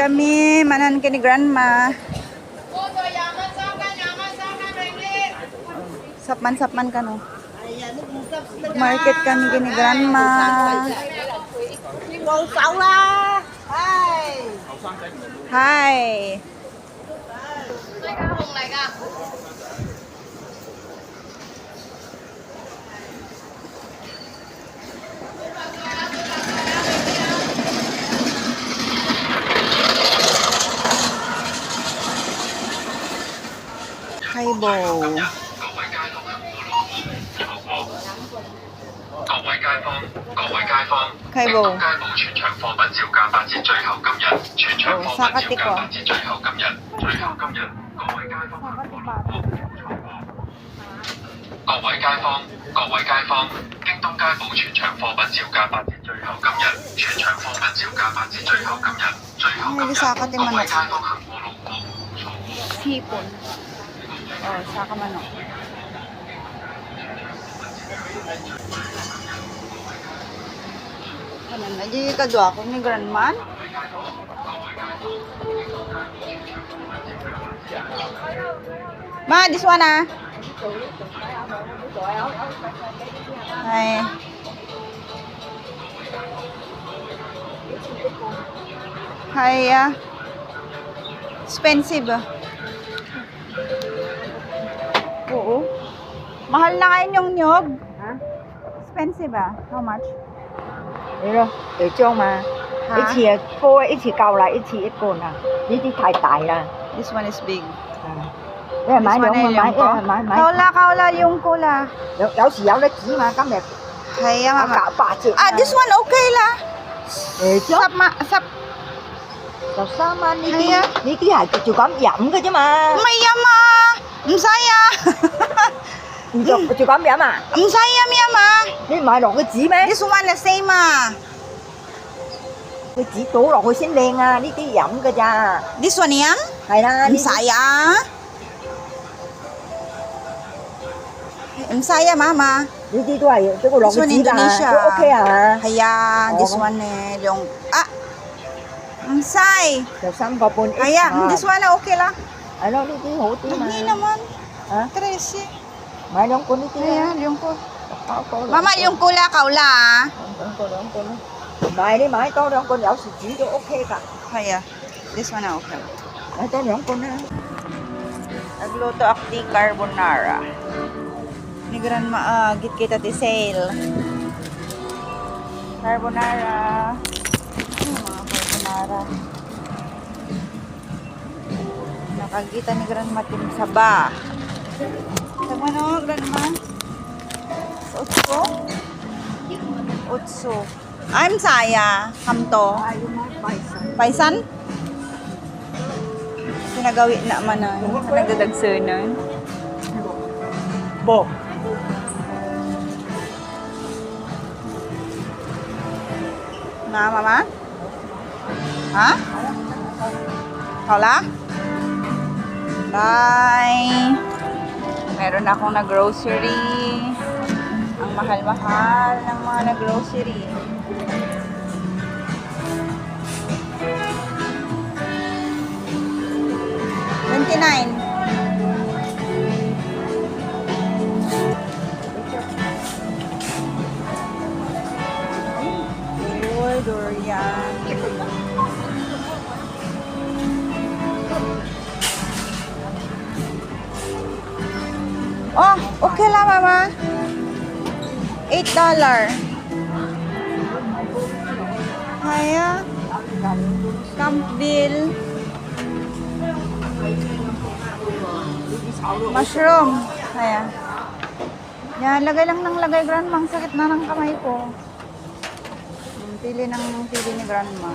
kami manan kini grandma. Sapman ka no. Market kami kini grandma. Hi. Hi, Bo. 係喎，全場貨品照價8折，最後今日全場貨品照價8折，最後今日各位街坊京東街鋪全場貨品照價8折，最後今日全場貨品照價8折，最後今日各位街坊行過路過Hipon. Oh, saka manok. Ano na, di kadwa ko ni grandman. Ma, this one ah. Hi. Hi, expensive. Oo. Mahal na ngayon yung nyog. Hả? Expensive à? How much? Đấy rồi, để cho mà. Hả? Ít chỉ cô ít chỉ cầu lại, ít chỉ ít cồn à. Đi thái tải là. This one is big. Đây là This máy one đúng ay không? Máy yung ko. máy. Kaula yung cola. Dấu chỉ dấu đấy chỉ mà cắm đẹp. Kaya mama. Cả 3 triệu. Ah, this one okay la. Để cho. Sap. Sao sao mà đi Hay á. đi cái hải chủ cắm dặm cơ chứ mà. May yama. Msaya. Chủ cắm dặm à? Msaya yama. Đi買落個紙咩？ This one the same ah. Cái紙đổ落去先靚啊！呢啲飲㗎咋。 This one yan? 係啦，呢啲 Msaya. Msaya mama. 呢啲都係都會落 This 個 one 紙㗎， Indonesia. 都 OK 啊。 Kaya this Oo. one eh yung Msay. 就3個半。 Kaya this one okay la. 係咯，呢啲好啲嘛。 Hindi naman. Hả? 13.買兩罐呢啲啊。 Ayan, yung ko. Có Mama, yung kula kaula ah. 兩罐咯。買你買多兩罐，有時煮都 OK 㗎。 Kaya, this one na okay. 買多兩罐啦。 Nagluto akti carbonara. Ni grandma git kita ti sale. Carbonara. Mga carbonara. Nakagita ni grandma tin saba. Sama no, grandma? Utso? Utso. I'm Saya. Hamto. Paisan? Pinagawi na man na. Nagdadagsunan. Bò. Na, mama? Ha? Hola? Bye! Meron akong na-grocery. Ang mahal-mahal ng mga na-grocery. $29. Oh, durian. Oh, okay lang mama. $8. Kaya. Campbell. Mushroom. Kaya. Yan, lagay lang ng lagay grandma. Ang sakit na ng kamay ko. Pili ni grandma.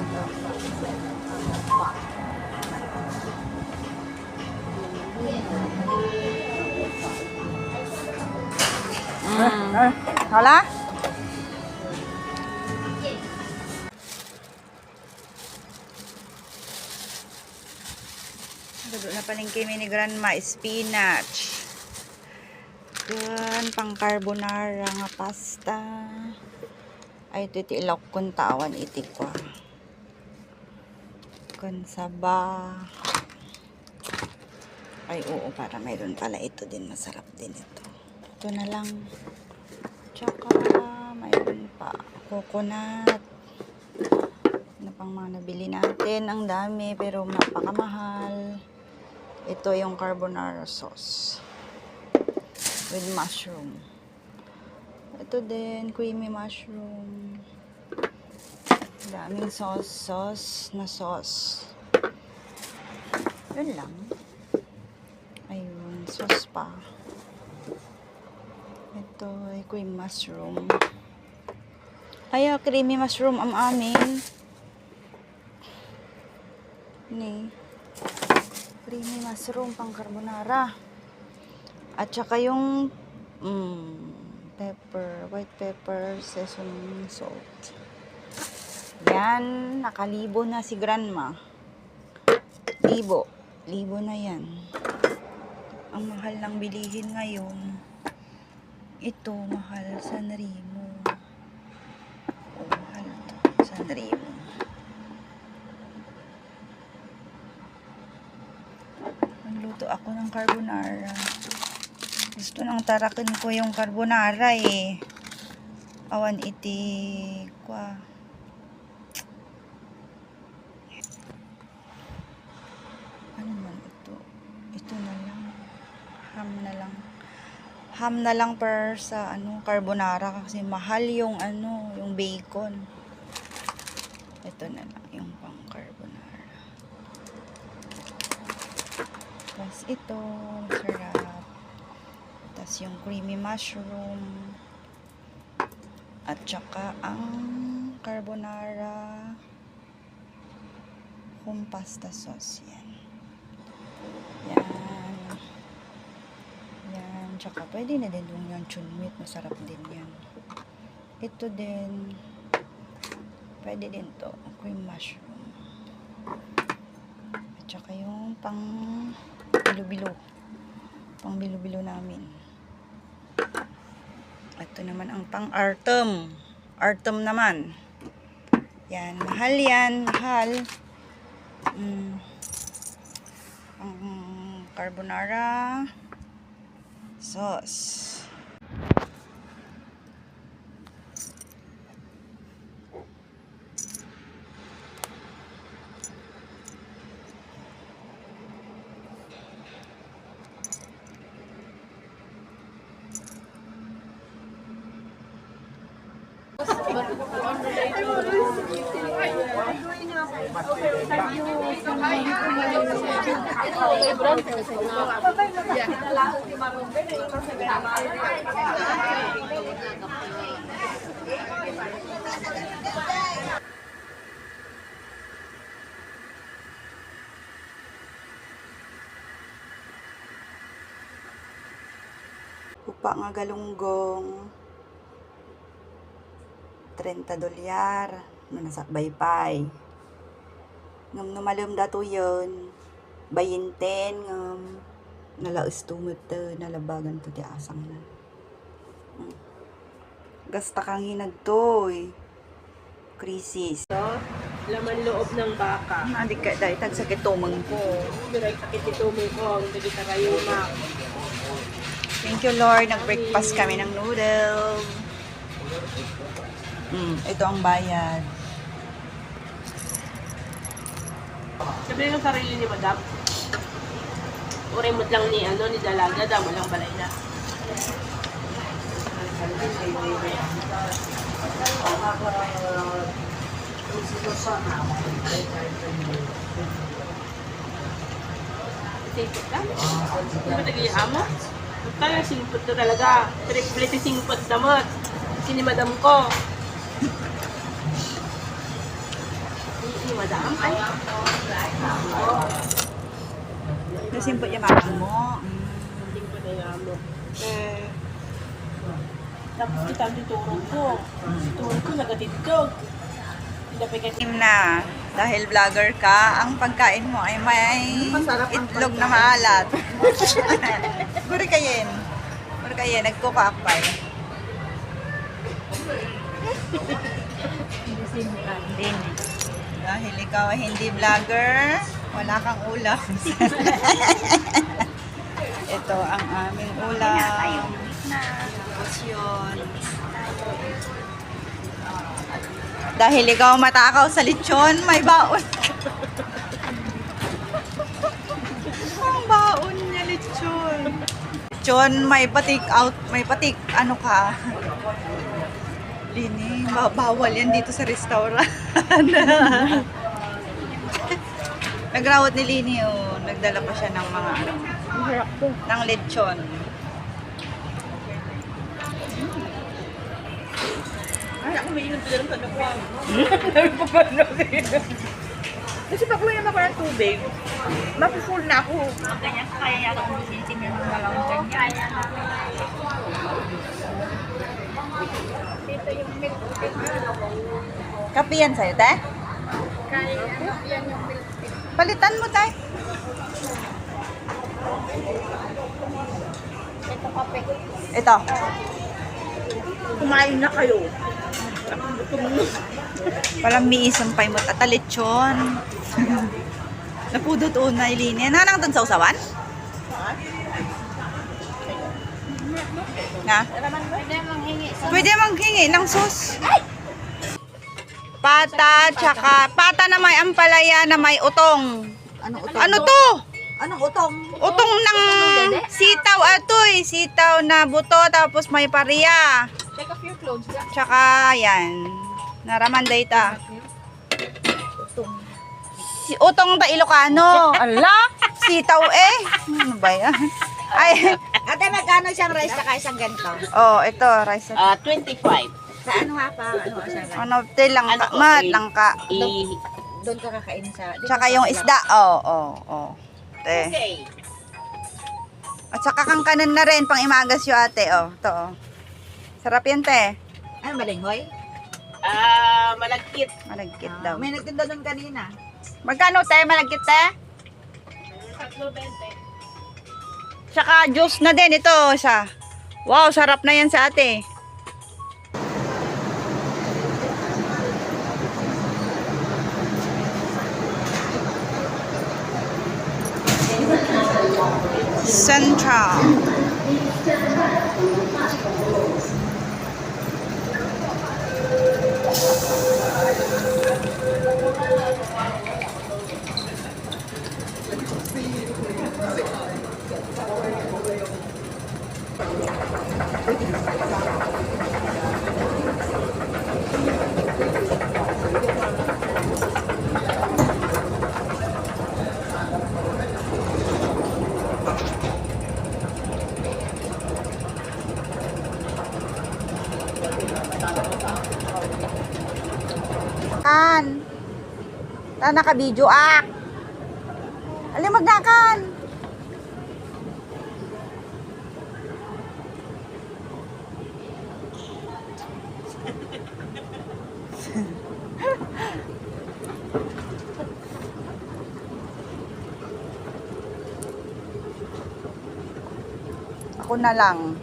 Hola? Dulo na palengke ni grandma, spinach. Yan, pang carbonara nga pasta. Ay, ito iti ilok kung tawan iti ko. Konsaba. Ay, oo, para mayroon pala ito din. Masarap din ito. Ito na lang. Tsaka, mayroon pa. Coconut. Ano pang mga nabili natin. Ang dami, pero napakamahal. Ito yung carbonara sauce. With mushroom. Ito din, creamy mushroom. Daming sauce na sauce. Yun lang. Ayun, sauce pa. Ito ay creamy mushroom. Ay, creamy mushroom ang amin. Ni. Creamy mushroom pang carbonara. At saka yung pepper, white pepper, sesame salt. Yan, nakalibo na si grandma. Libo na yan. Ang mahal ng bilihin ngayon. Ito, mahal. Sanremo. Oh, mahal to. Sanremo. Nagluto ako ng carbonara. Gusto nang tarakin ko yung carbonara eh. Awan iti kwa. Ano man ito? Ito na lang. Ham na lang per sa carbonara kasi mahal yung yung bacon. Ito na lang yung pang carbonara. Tapos ito, sarap. Tapos yung creamy mushroom. At saka ang carbonara kung pasta sauce yan. Yan. Tsaka pwede na din yung chunmit. Masarap din yan. Ito din. Pwede din to. Cream mushroom. At saka yung pang bilo-bilo. Pang bilo-bilo namin. Ito naman ang pang artem. Artem naman. Yan. Mahal yan. Mahal. Ang carbonara sauce. Upa nga galunggong. 30 dolyar. Nasa baypay. Ngam numalum dato yun. 20 ngam nalaus tumut nalabagan to ti asang na. Gasta kang hinagtoy. Krisis. Laman loob ng baka. Adik ka dahil tag sakit tumang ko. Direk sakit ito mo ko. Hindi ka rayuma. Thank you Lord. Nag-breakfast kami ng noodles. Ito ang bayad. Sabi ng sarili ni Madam. Urimod lang ni ni Dalaga. Damo lang balay na. Singpot lang? Hindi ba nag-iiha mo? Talagang singpot na talaga. Pero plete singpot naman. Si Madam ko. Si Madam ay. Nasimpot yung mama mo. Hindi ko na yung amo. Tapos kita ang titurong ko. Titurong ko nagatidog. Team na, dahil vlogger ka, ang pagkain mo ay may itlog na maalat. Guri kayen. Nagkukakpay. Din. Dahil ikaw ay hindi vlogger, wala kang ulam. Ito ang aming ulam. Tapos yun. Dahil ikaw matakaw sa lechon, may baon. Ang baon niya lechon. Lechon, may patik out, may patik, ano ka? Lini, bawal yan dito sa restaurant. Nagrawat ni Lini, oh. Nagdala pa siya ng mga, ano, ng lechon. Ay, ako may inom sila ng tanong. Sabi pa ba na kasi pag uminom ako ng tubig, mapufull na ako. Ganyan kaya yata kung sinitin yung mga lang ganyan. Ito yung milk tea. Kape yan sa'yo, te? Kaya yan yung milk tea. Palitan mo, te. Ito kape. Ito. Kumain na kayo. Walang miisang pay mo at lechon. Napudot una Ilini. Nanang dun sa usawan? Na? Pwede manghingi ng sus. Pata, tsaka pata na may ampalaya na may utong. Ano utong? Ano to? Anong utong? Utong ng sitaw atoy. Sitaw na buto tapos may pariya. Take off your clothes. Tsaka yan. Naraman data. Utong da Ilocano. Ala, sitaw eh. Ano ba yan? Ay, Ate, magkano siyang rice saka isang ganito? oh, ito rice. 25. Sa ano ha pa? Ano siyang rice? Ano, lang ka, mat, langka. Doon ka kakainin sa... Tsaka yung isda. Oh, oh, oh. Te. Okay. At saka kang kanan na rin pang imagas yung ate, oh. Ito, oh. Sarap yan, te. Ano, malinghoy? Malagkit. Malagkit daw. May nagtinda doon kanina. Magkano, te? Malagkit, te? 3.20. Tsaka juice na din ito, isa. Wow, sarap na yan sa ate. Central. Kan. Ta naka-video ak. Ali magnakan. Ako na lang.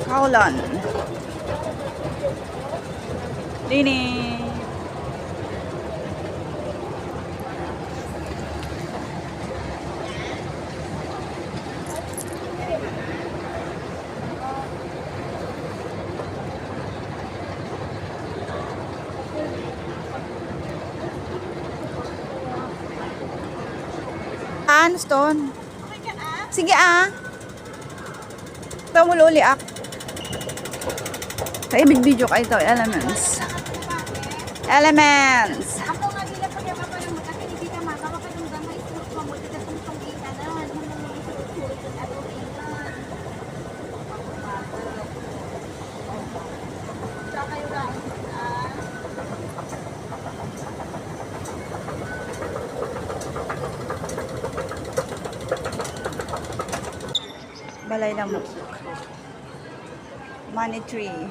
Kaulan. Lini. Stone. Sige ah. Ito mo luli ak. Kaya big video kayo ito, elements. Elements. Ako nga bila pa yung kapag yung kasi hindi ka maka kapag yung gamay suot mo mo dito kung tong kita na suot yung ato ilan. Sa kayo lang Balay Lamok. Money tree.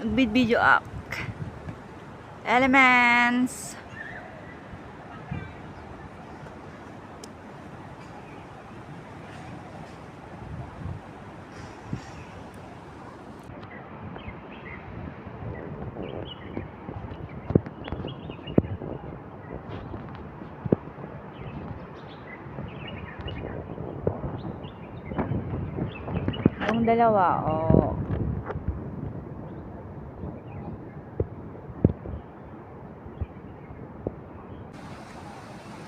Video up. Elements. Yung dalawa, oh.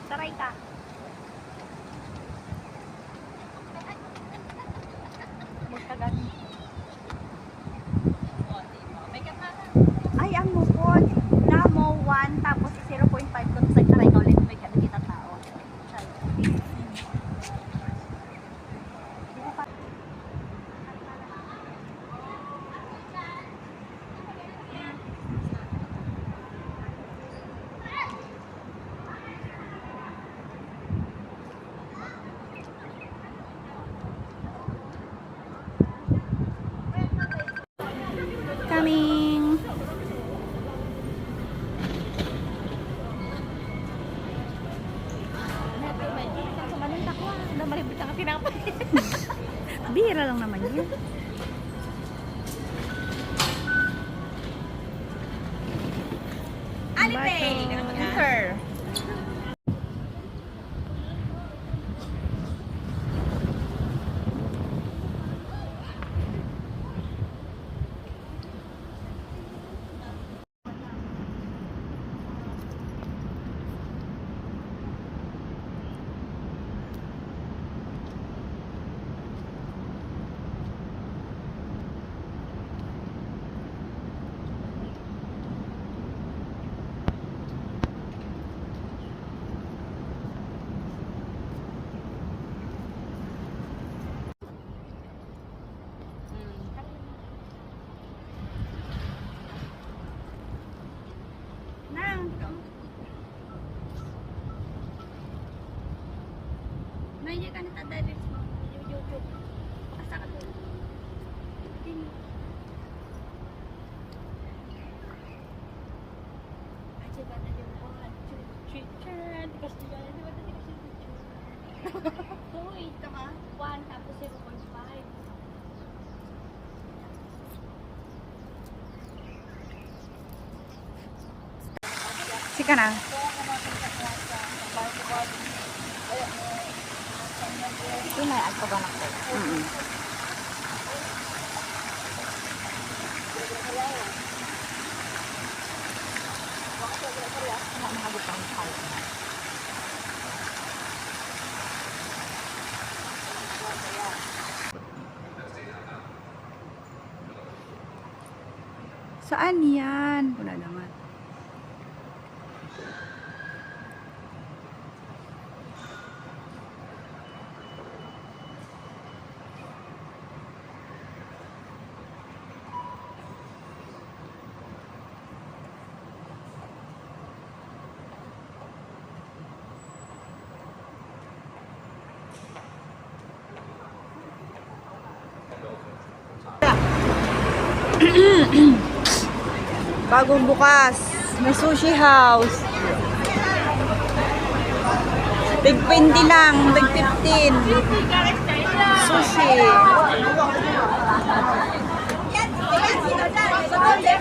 taray ka. Magkagan. Ay, ang mukod. Namo 1 tapos 0.5 ko sa taray ka ulit may kita tao. Coming. Bira lang naman yun. Alipay! Enter. May ka na direct mo YouTube. Pakasa ka doon. Aja ba na yung chicken? Kasi yan, di ba na yung chicken? Hoy, tama. 1 tapos 0.5. Sika na. Ito na yung alpabanak ko. Saan yan? Wala naman. Bagong bukas na sushi house. Tig 20 lang, tig 15. Sushi. Ano?